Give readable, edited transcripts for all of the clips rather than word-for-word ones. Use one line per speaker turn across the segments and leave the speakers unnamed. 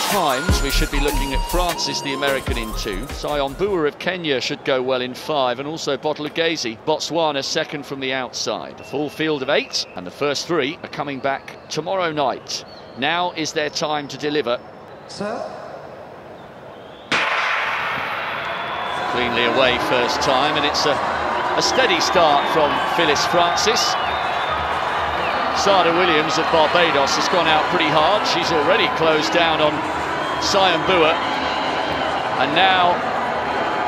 times, we should be looking at Francis, the American, in 2. Sion Bua of Kenya should go well in 5, and also Bottlegase, Botswana, second from the outside. A full field of 8, and the first 3 are coming back tomorrow night. Now is their time to deliver.
Sir?
Cleanly away first time, and it's a steady start from Phyllis Francis. Sada Williams of Barbados has gone out pretty hard. She's already closed down on Sion Bua. And now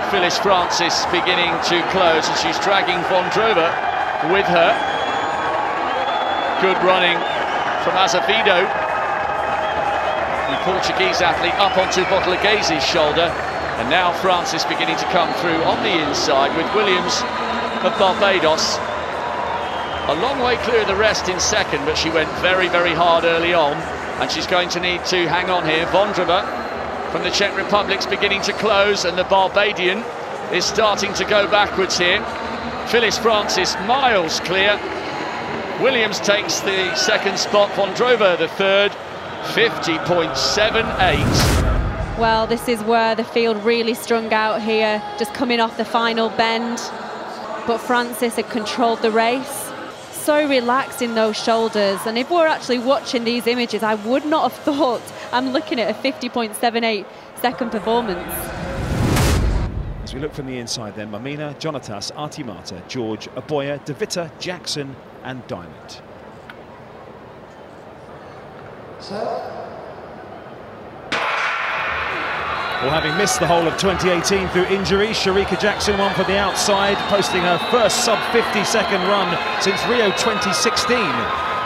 Phyllis Francis beginning to close, and she's dragging Vondrova with her. Good running from Azevedo. The Portuguese athlete up onto Bottlegase's shoulder. And now Francis beginning to come through on the inside with Williams of Barbados. A long way clear of the rest in second, but she went very, very hard early on, and she's going to need to hang on here. Vondrova from the Czech Republic's beginning to close, and the Barbadian is starting to go backwards here. Phyllis Francis miles clear. Williams takes the second spot, Vondrova the third, 50.78.
Well, this is where the field really strung out here, just coming off the final bend. But Francis had controlled the race. So relaxed in those shoulders, and if we're actually watching these images, I would not have thought I'm looking at a 50.78 second performance.
As we look from the inside then, Mamina, Jonatas, Artimata, George, Aboya, Devita, Jackson and Diamond.
Sir?
Well, having missed the whole of 2018 through injury, Sharika Jackson won for the outside, posting her first sub-50-second run since Rio 2016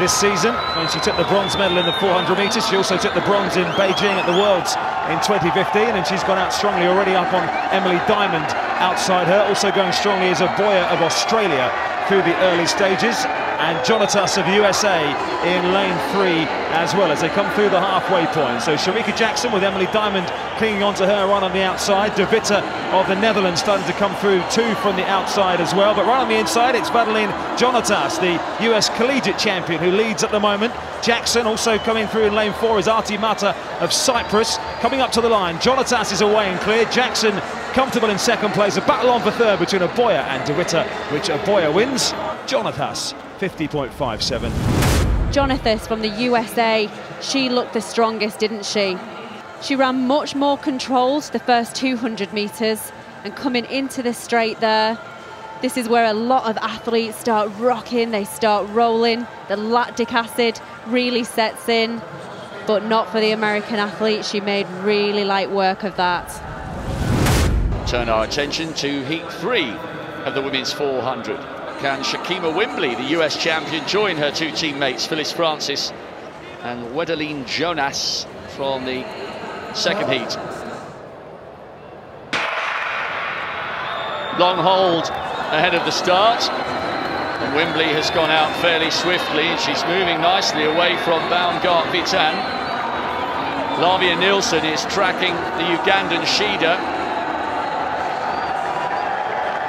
this season, when she took the bronze medal in the 400 metres. She also took the bronze in Beijing at the Worlds in 2015, and she's gone out strongly already up on Emily Diamond outside her. Also going strongly is Aboya of Australia through the early stages, and Jonatas of USA in lane 3 as well as they come through the halfway point. So Sharika Jackson with Emily Diamond clinging onto her right on the outside. Devita of the Netherlands starting to come through too from the outside as well. But right on the inside, it's Madeline Jonatas, the US collegiate champion, who leads at the moment. Jackson also coming through in lane 4 is Artimata of Cyprus. Coming up to the line, Jonatas is away and clear. Jackson comfortable in second place. A battle on for third between Aboya and Devita, which Aboya wins. Jonatas, 50.57.
Jonatas from the USA, she looked the strongest, didn't she? She ran much more controlled the first 200 metres, and coming into the straight there, this is where a lot of athletes start rocking, they start rolling, the lactic acid really sets in, but not for the American athlete. She made really light work of that.
Turn our attention to heat 3 of the women's 400. Can Shakima Wimbley, the US champion, join her two teammates, Phyllis Francis and Wedeline Jonas, from the second heat? Long hold ahead of the start, and Wimbley has gone out fairly swiftly, and she's moving nicely away from Baumgart Vitan. Lavia Nilsson is tracking the Ugandan Shida,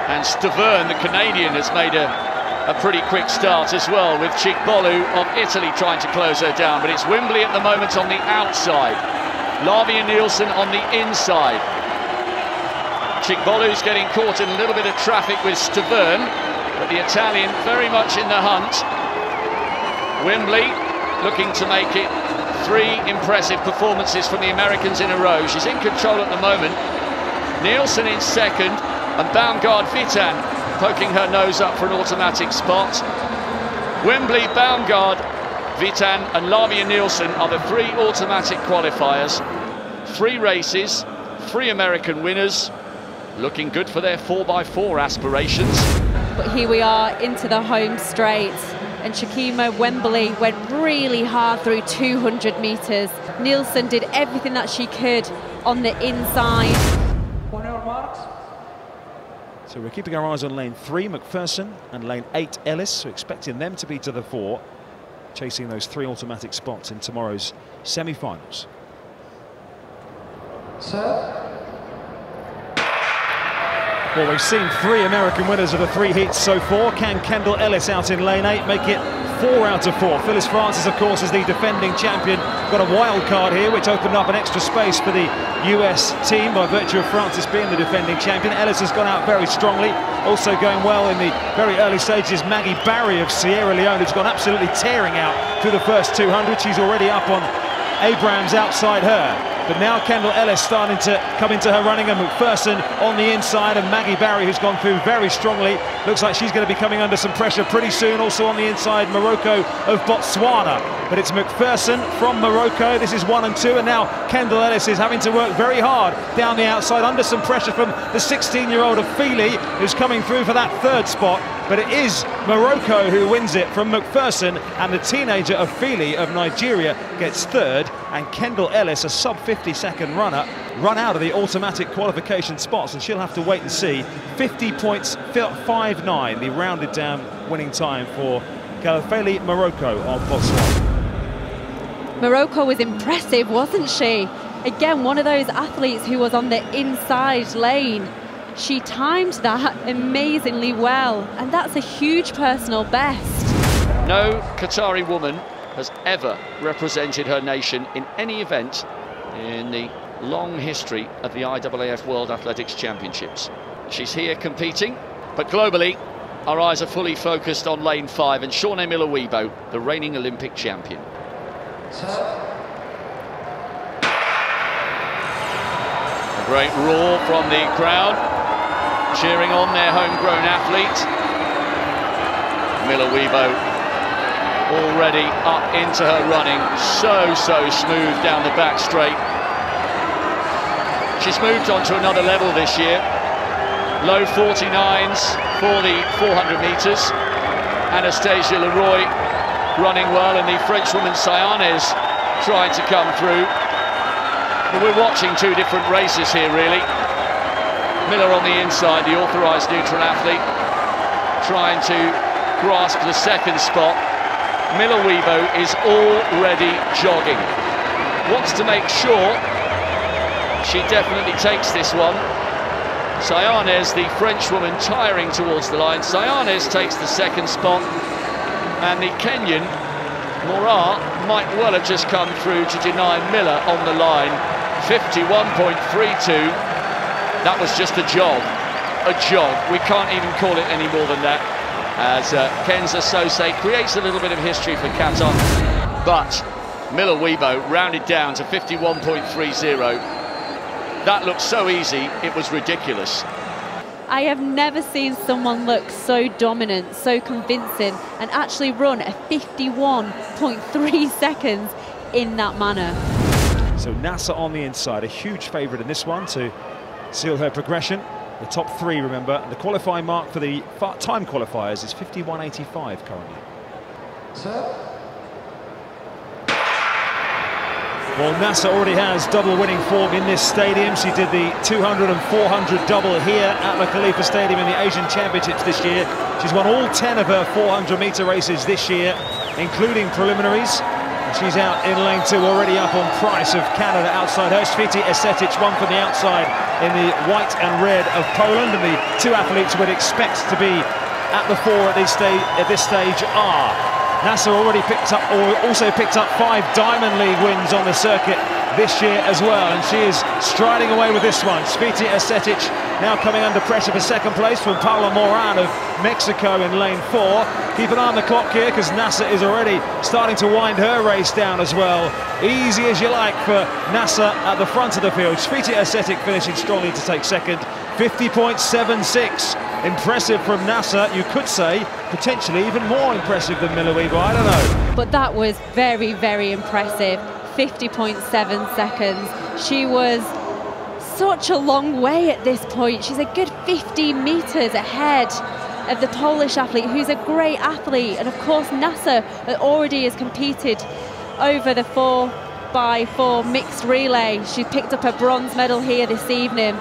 and Stavern, the Canadian, has made a pretty quick start as well, with Chigbolu of Italy trying to close her down. But it's Wimbley at the moment on the outside, Lavia Nilsson on the inside. Chigbolu's getting caught in a little bit of traffic with Stavern, but the Italian very much in the hunt. Wimbley looking to make it 3 impressive performances from the Americans in a row. She's in control at the moment. Nielsen in second, and Baumgart Vitan poking her nose up for an automatic spot. Wimbley, Baumgart, Vitan and Lavia Nilsson are the 3 automatic qualifiers. 3 races, 3 American winners, looking good for their 4x4 aspirations.
But here we are into the home straight, and Shakima Wimbley went really hard through 200 metres. Nilsson did everything that she could on the inside.
1 hour marks.
So we're keeping our eyes on lane 3, McPherson, and lane 8, Ellis. So expecting them to be to the fore, chasing those 3 automatic spots in tomorrow's semi-finals.
Sir?
Well, we've seen 3 American winners of the 3 heats so far. Can Kendall Ellis out in lane 8 make it 4 out of 4. Phyllis Francis, of course, is the defending champion. Got a wild card here, which opened up an extra space for the US team by virtue of Francis being the defending champion. Ellis has gone out very strongly. Also going well in the very early stages, Maggie Barry of Sierra Leone, who's gone absolutely tearing out through the first 200. She's already up on Abrams outside her. But now Kendall Ellis starting to come into her running, and McPherson on the inside, and Maggie Barry, who's gone through very strongly. Looks like she's going to be coming under some pressure pretty soon. Also on the inside, Morocco of Botswana. But it's McPherson from Morocco. This is 1 and 2, and now Kendall Ellis is having to work very hard down the outside under some pressure from the 16-year-old of Feely, who's coming through for that 3rd spot. But it is Morocco who wins it from McPherson, and the teenager of Feely of Nigeria gets 3rd, and Kendall Ellis, a sub-50-second runner, run out of the automatic qualification spots, and she'll have to wait and see. 50.59, the rounded down winning time for Kalafeli Morocco of Botswana.
Morocco was impressive, wasn't she? Again, one of those athletes who was on the inside lane. She timed that amazingly well, and that's a huge personal best.
No Qatari woman has ever represented her nation in any event in the long history of the IAAF World Athletics Championships. She's here competing, but globally, our eyes are fully focused on lane 5 and Shaunae Miller-Weibo, the reigning Olympic champion. A great roar from the crowd, cheering on their homegrown athlete. Miller-Weibo already up into her running, so smooth down the back straight. She's moved on to another level this year. Low 49s for the 400 metres. Anastasia Leroy running well, and the Frenchwoman Shaunae trying to come through. But we're watching 2 different races here, really. Miller on the inside, the authorised neutral athlete, trying to grasp the 2nd spot. Miller-Weibo is already jogging. Wants to make sure she definitely takes this one. Shaunae, the Frenchwoman, tiring towards the line. Shaunae takes the 2nd spot, and the Kenyan Morar might well have just come through to deny Miller on the line. 51.32. That was just a jog. A jog. We can't even call it any more than that, as Kenza Sose creates a little bit of history for Qatar. But Miller-Weibo rounded down to 51.30. That looked so easy, it was ridiculous.
I have never seen someone look so dominant, so convincing, and actually run a 51.3 seconds in that manner.
So Nasser on the inside, a huge favourite in this one to seal her progression. The top 3, remember, and the qualifying mark for the time qualifiers is 51.85 currently. Well, Nasser already has double winning form in this stadium. She did the 200 and 400 double here at the Khalifa Stadium in the Asian Championships this year. She's won all 10 of her 400-metre races this year, including preliminaries. She's out in lane 2, already up on Price of Canada outside her. Sveti Esetic, one from the outside in the white and red of Poland, and the 2 athletes we'd expect to be at the 4 at this stage are. Nasser already also picked up 5 Diamond League wins on the circuit this year as well, and she is striding away with this one. Sveti Esetic now coming under pressure for 2nd place from Paula Moran of Mexico in lane 4. Keep an eye on the clock here, because Nasser is already starting to wind her race down as well. Easy as you like for Nasser at the front of the field. Sveti Esetic finishing strongly to take 2nd. 50.76. Impressive from Nasser, you could say. Potentially even more impressive than Miller-Weibo, I don't know.
But that was very, very impressive. 50.7 seconds. She was such a long way at this point. She's a good 50 metres ahead of the Polish athlete, who's a great athlete. And of course, Nasser already has competed over the 4x4 mixed relay. She picked up a bronze medal here this evening.